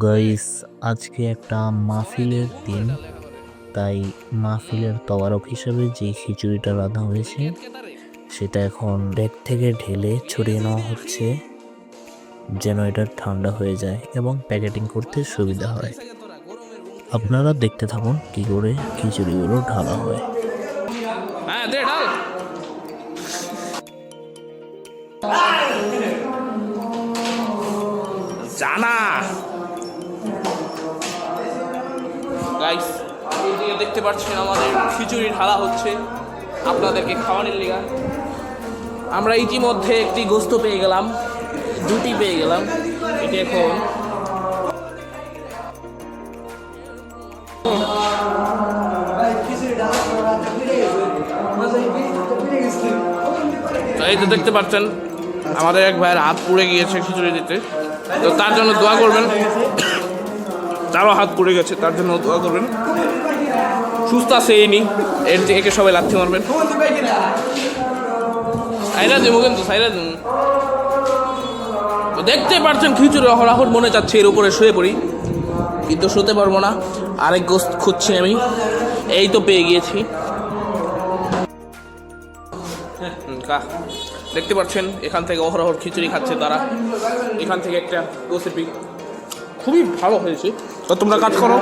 Guys, আজকে একটা মাহফিলের দিন, তাই মাহফিলের তওয়ারক হিসেবে যে খিচুড়িটা রাঁধা হয়েছে সেটা এখন ডেক থেকে ঢেলে ছড়িয়ে নেওয়া হচ্ছে, যেন এটা ঠান্ডা হয়ে যায় এবং প্যাকেটিং করতে সুবিধা হয়। আপনারা দেখতে থাকুন কি করে খিচুড়িগুলো ঢালা হয়। হ্যাঁ দে ঢাল। জানা গাইস, এইদিকে দেখতে পাচ্ছেন আমাদের খিচুড়ি ঢালা হচ্ছে আপনাদেরকে খাওয়ানোর লিগা। আমরা ইতিমধ্যে একটি গোস্ত পেয়ে গেলাম, দুটি পেয়ে গেলাম। এটি এখন তো এই তো দেখতে পাচ্ছেন আমাদের এক ভাইয়ের হাত পুড়ে গিয়েছে খিচুড়ি দিতে, তো তার জন্য দোয়া করবেন। তারও হাত পুড়ে গেছে, তার জন্য দোয়া করবেন। সুস্থ আছে এনি, এর একে সবাই লাথি মারবেন। সাইরা দেবো কিন্তু সাইরা দেবো। তো দেখতে পাচ্ছেন খিচুড়ি অহরাহর মনে যাচ্ছে এর উপরে শুয়ে পড়ি, কিন্তু শুতে পারবো না। আরেক গোস্ত খুঁজছি আমি, এই তো পেয়ে গিয়েছি। দেখতে পাচ্ছেন এখান থেকে অহরহর খিচুড়ি খাচ্ছে তারা। এখান থেকে একটা রেসিপি খুবই ভালো হয়েছে। তো তোমরা কাজ করো।